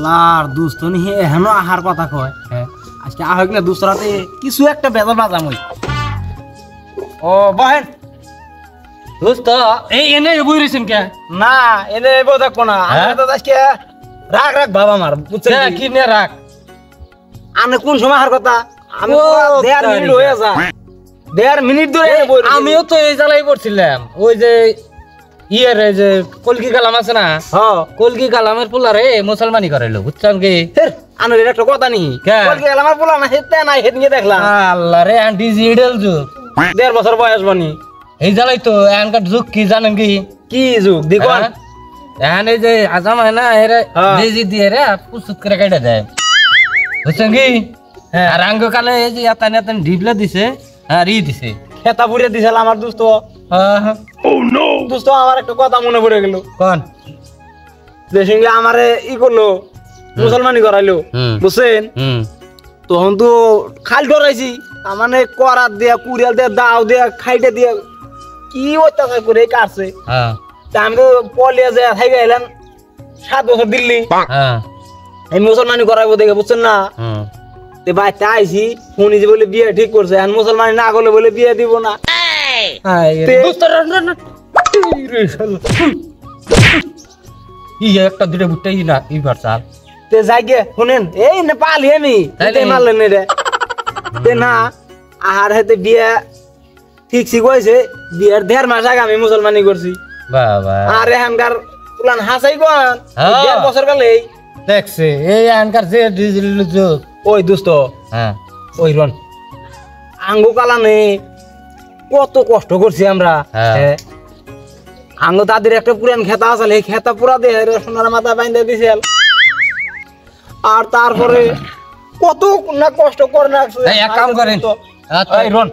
লার দোস্ত নি হেনো আহার কথা কয় আজকে আহ গেলে দুসরাতে কিছু একটা বেজাল বাজাম হই ও বহেন দোস্ত এই এনে বই রইছেন কে না এনে বই থাকবো না আমি তো আজকে রাগ রাগ বাবা মার বুঝছেন কি নে রাগ আনে কোন সময় আহার কথা আমি 1.5 মিনিট হয়ে যা 1.5 মিনিট ধরে আমিও তো এই জ্বালাই পড়ছিলাম ওই যে ইয়ার যে কলকি কালাম আছে না হ্যাঁ কলকি কালামের পোলারে মুসলমানি করাইলো বুঝছেন কি আনের একটা কথা নি কলকি কালামের পোলা না হেতে নাই হেত নিয়ে দেখলাম আল্লাহ রে ডিজিটাল যুগ 1.5 বছর বয়স বনি এই জ্বালাই তো এখনকার যুগ কি জানেন কি যুগ দেখো এখন এই যে আজাম হয় না এরা বেজি দিয়ে রে পুসুত করে কেটে দেয় বুঝছেন কি আর আঙ্গ কালে এই যে এতান এতান ঢিবলা দিছে আর ই দিছে খেতা পুড়িয়ে দিছিল আমার দোস্ত দোস্ত আমার একটা কথা মনে পড়ে গেল কোন যে সঙ্গে আমারে ই করলো মুসলমানি করাইলো বুঝছেন তখন তো খাল ডরাইছি মানে করাত দিয়া কুড়িয়াল দিয়া দাও দিয়া খাইটে দিয়া কি অত্যাচার করে কাটছে তা আমি তো পলিয়া যায় থাই গেলাম 7 বছর দিল্লি এই মুসলমানি করাইবো দেখে বুঝছেন না তে বাইতে আইছি শুনি যে বলে বিয়ে ঠিক করছে আর মুসলমানি না করলে বলে বিয়ে দিব না একটা দুটো বুটটাই না এইবার চাল তে যাই গে শুনেন এই নেপালি আমি মারলেন রে তে না আর হেতে বিয়ে ঠিক ঠিক হয়েছে বিয়ের 1.5 মাস আগে আমি মুসলমানি করছি বাবা আর এখানকার পুলান হাসাই গন 1.5 বছর কালে দেখছে এই এখানকার যে ডিজিটাল যুগ ওই দোস্ত ওই রন আঙ্গু কালানে কত কষ্ট করছি আমরা আঙ্গু তাদের একটা পুরান খেতা আছে এই খেতা পুরা দিয়ে সোনার মাথা বাইন্ধে দিছিল আর তারপরে কত না কষ্ট করে রাখছে এক কাম করেন এই রন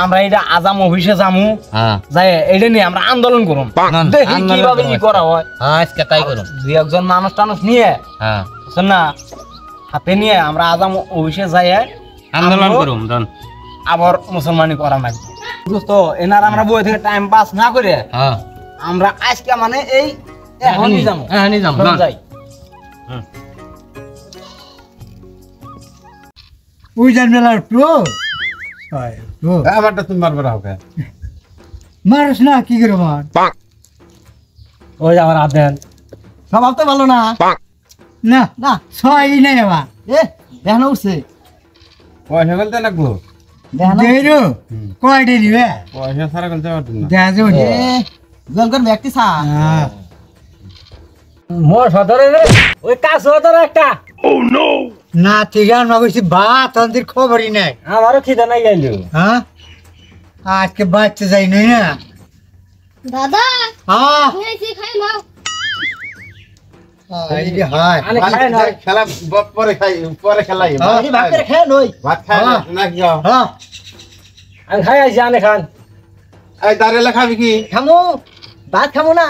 আমরা এটা আজাম অফিসে যামু যাই এইটা নিয়ে আমরা আন্দোলন করুম দেখি কিভাবে কি করা হয় আজকে তাই করুম দুই একজন মানুষ টানুষ নিয়ে বুঝছেন না হাতে নিয়ে আমরা আজাম অফিসে যাই আন্দোলন করুম আবার মুসলমানি করা লাগবে দোস্ত এনার আমরা বই থেকে টাইম পাস না করে আমরা আজকে মানে এই এখনই যাবো যাই ওই জানলার প্রো আমারটা তুমি মারবে রাও কে মারস না কি করে মার ওই আমার আদেন স্বভাব তো ভালো না না না ছয় নাই আমার দেখেন উঠছে পয়সা বলতে লাগবো দেরো কয়টা নিবে পয়সা সারা বলতে পারতো না দেখা যাবে জলকর ব্যক্তি সা মোর সদরে রে ওই কাজ সদরে একটা ও নো না ঠিক আছে না কইছি ভাত আমাদের খবরই নাই আমারও খিদা নাই গাইলো হ্যাঁ আজকে বাচ্চা যাই নাই না দাদা হ্যাঁ খাইছি খাই নাও এই যে হাই খেলা পরে খাই পরে খেলাই আমি ভাত করে খাই নই ভাত খাই না কি হ্যাঁ আমি খাই আইছি আনে খান এই দাঁড়ালে খাবি কি খামু ভাত খামু না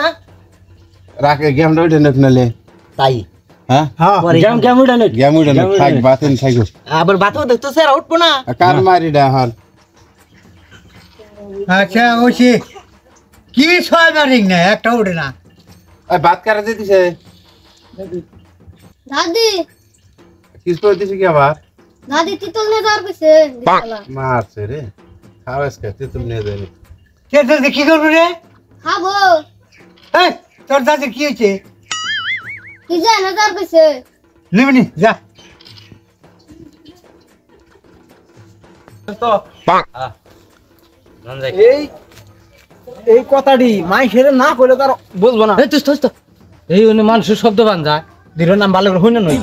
রাখে গেমটা উঠে নালে তাই হ্যাঁ গেম গেম উড়ান গেম উঠে না খাই বাতেন খাইগো আবার ভাতও দেখতো স্যার উঠবো না কার মারি দা হল আচ্ছা ওছি কি ছয় মারিং না একটা উঠে না এই ভাত কারা দিতেছে দাদি কিস করে দিছে কি আবার দাদি তিতল নে যার কইছে মারছে রে খাওয়াস কে তুই তুমি নিয়ে যাবি কে তো কি করব রে খাবো এই তোর দাদি কি হইছে কি জান যার কইছে নেবনি যা তো এই এই কথাটি মাইসের না কইলে তার বুঝবো না এই তো এই মানুষের শব্দ বান্ধা দৃঢ় নাম ভালো করে হইনা নই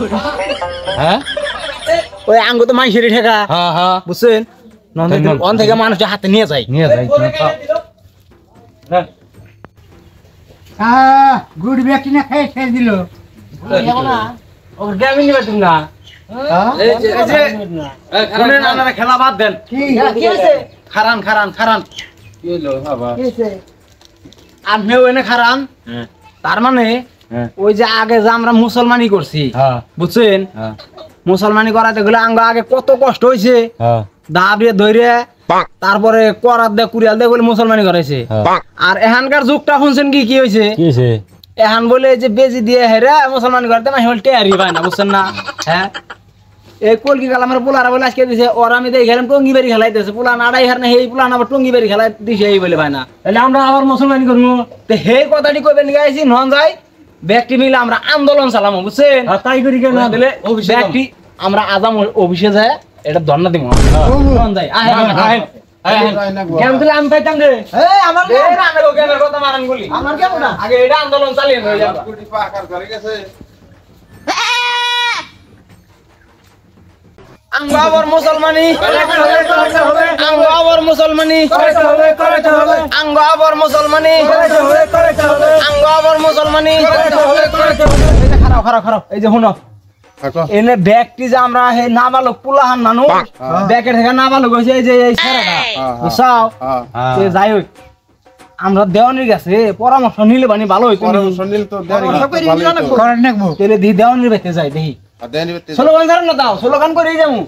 হ্যাঁ ওই আঙ্গ তো মাইসেরই ঠেকা বুঝছেন অন থেকে মানুষের হাতে নিয়ে যায় গুড ব্যক্তি না খাই খেয়ে দিল খেলা বাদ দেন খারান খারান খারান আপনিও এনে খারান তার মানে ওই যে আগে যে আমরা মুসলমানি করছি বুঝছেন মুসলমানি করাতে গেলে আঙ্গ আগে কত কষ্ট হয়েছে দাবিয়ে ধরে তারপরে করাত দে কুড়িয়াল দে বলে মুসলমানি করাইছে আর এখানকার যুগটা শুনছেন কি হয়েছে এখন বলে এই যে বেজি দিয়ে হেরে মুসলমান করতে না হেল টেয়ারি পায় না বুঝছেন না হ্যাঁ এই কলকি কালামের পোলারা বলে আজকে দিছে ওর আমি দেখে গেলাম টঙ্গি বাড়ি খেলাইতেছে পোলা নাড়াই হার না এই পোলা আবার টঙ্গি বাড়ি খেলাই দিছে এই বলে পায় না তাহলে আমরা আবার মুসলমানি করবো তো সেই কথাটি কবে নিয়ে আইছি নন যাই ব্যক্তি মিলে আমরা আন্দোলন চালামো বুঝছেন তাই করি কেন দিলে ব্যক্তি আমরা আজাম অফিসে যায় এটা ধর্ণা দিব নন যাই কেমন আমি পাইতাম রে এই আমার কথা মারান বলি আমার কেমন না আগে এটা আন্দোলন চালিয়ে হয়ে যাবে গুটি পাকার করে গেছে আঙ্গাবর মুসলমানি আঙ্গাবর মুসলমানি আঙ্গাবর মুসলমানি আঙ্গাবর মুসলমানি খারাপ খারাপ খারাপ এই যে শুনো এনে ব্যক্তি যে আমরা হে নাবালক পুলাহান নানু ব্যাকের থেকে নাবালক হয়েছে এই যে এই ছেড়াটা বুঝছাও সে যাই হোক আমরা দেওয়ানির কাছে পরামর্শ নিলে বানি ভালো হইতো সুনীল তো দেরি করেন নাকবো তাহলে দি দেওয়ানির বাইতে যাই দেখি দেনি বেতে স্লোগান ধরেন না দাও স্লোগান করেই যাবো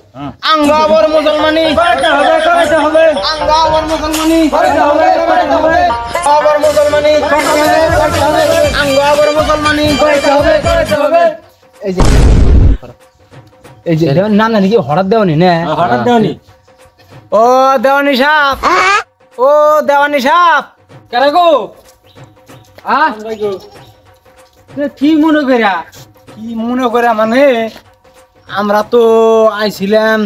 আঙ্গাবর মুসলমানি করতে হবে আঙ্গাবর মুসলমানি হবে আঙ্গাবর মুসলমানি আঙ্গাবর মুসলমানি হবে এই যে দেওয়ানি নাম জানি কি হঠাৎ দেওয়ানি না হঠাৎ দেওনি ও দেওয়ানি সাপ ও দেওয়ানি সাপ কেন গো কি মনে করিয়া কি মনে করে মানে আমরা তো আইছিলাম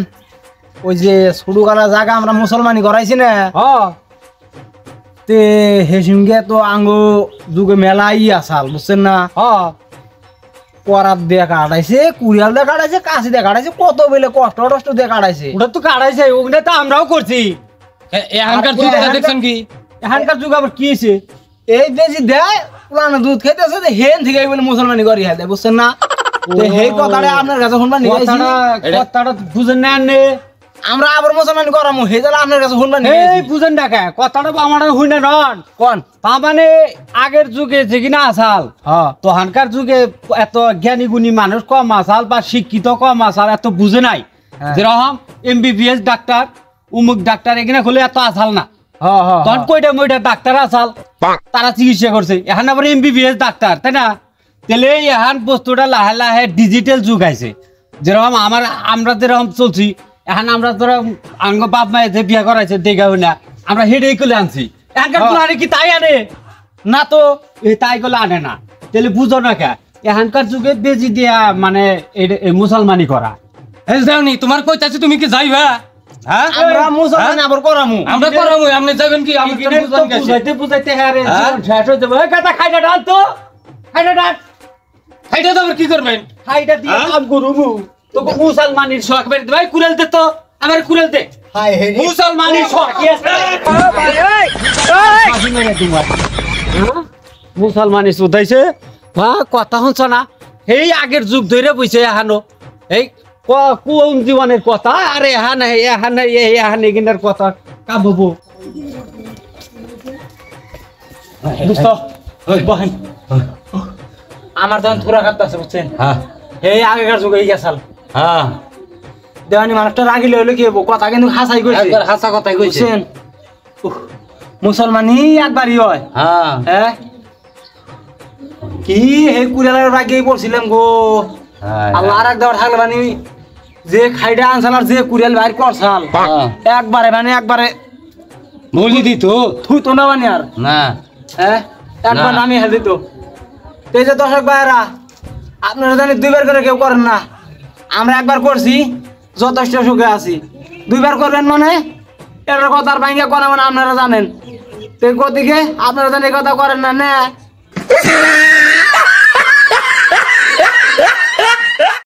ওই যে সুড়ুগালা জায়গা আমরা মুসলমানি করাইছি না তে হেসুঙ্গে তো আঙ্গো যুগে মেলা আসাল বুঝছেন না করাত দিয়ে কাটাইছে কুড়িয়াল দিয়ে কাটাইছে কাশি দিয়ে কাটাইছে কত বেলে কষ্ট টষ্ট দিয়ে কাটাইছে ওটা তো কাটাইছে ওগুলো তো আমরাও করছি এখানকার যুগ দেখছেন কি এখানকার যুগ আবার কি হয়েছে এই বেশি দেয় পুরানো দুধ খাইতেছে হেন থেকে বলে মুসলমানি করি হেল দেয় বুঝছেন না সেই কথাটা আপনার কাছে শুনবা নিয়ে কথাটা বুঝেন না আনে আমরা আবার মুসলমানি করামু হে তাহলে আপনার কাছে শুনবা নিয়ে এই বুঝেন ডাকা কথাটা আমার হইনা নন কোন তা মানে আগের যুগে যে কিনা আসাল তহানকার যুগে এত জ্ঞানী গুণী মানুষ কম আসাল বা শিক্ষিত কম আসাল এত বুঝে নাই যেরকম এমবিবিএস ডাক্তার উমুক ডাক্তার এখানে খুলে এত আসাল না তখন কইটা মইটা ডাক্তার আসাল তারা চিকিৎসা করছে এখন আবার এমবিবিএস ডাক্তার তাই না তাহলে এখন বস্তুটা লাহে লাহে ডিজিটাল যুগ আইছে যেরকম আমরা যেরকম চলছি এখন আমরা ধরো আঙ্গ বাপ মায়ের যে বিয়া করাইছে দেখাও না আমরা হেডেই করে আনছি এখানকার আনে কি তাই আনে না তো এই তাই করলে আনে না তাহলে বুঝো না কে এখানকার যুগে বেজি দিয়া মানে মুসলমানি করা যাওনি তোমার কইতাছি তুমি কি যাইবা হ্যাঁ আমরা মুসলমানি আবার করামু আমরা করামু আপনি যাবেন কি আমি তো বুঝান গেছি বুঝাইতে বুঝাইতে হ্যাঁ রে শেষ হয়ে যাবে এই কথা খাইটা ডাল তো খাইটা ডাল খাইটা তো আবার কি করবেন খাইটা দিয়ে কাম করবো তো মুসলমানির শখ বের ভাই কুড়াল দে তো আমার কুড়াল দে হাই হে মুসলমানির শখ মুসলমানি শুধাইছে হ্যাঁ কথা শুনছ না এই আগের যুগ ধরে বইছে এহানো এই কোন জীবনের কথা আর এহান এগিনার কথা কাববো আমার তখন থুরা কাটতেছে বুঝছেন হ্যাঁ এই আগেকার যুগে গেছাল হ্যাঁ দেওয়ানি মানুষটা রাগিলে হইলে কি হবো কথা কিন্তু হাসাই কইছে একবার হাসা কথাই কইছে বুঝছেন মুসলমানি একবারই হয় হ্যাঁ হ্যাঁ কি হে কুড়ালের রাগেই পড়ছিলাম গো আল্লাহ আর এক দেওয়ার থাকলে মানে যে খাইডা আনসাল আর যে কুড়াল বাইর করছাল একবারে মানে একবারে বলি দিত থুই তো না মানে আর না হ্যাঁ একবার না। নামি হেল দিত এই যে দর্শক ভাইয়েরা আপনারা জানি দুইবার করে কেউ করেন না আমরা একবার করছি যথেষ্ট সুখে আছি দুইবার করবেন মানে এটার কথা আর ভাঙ্গা করা মানে আপনারা জানেন তো গতিকে আপনারা জানি এই কথা করেন না না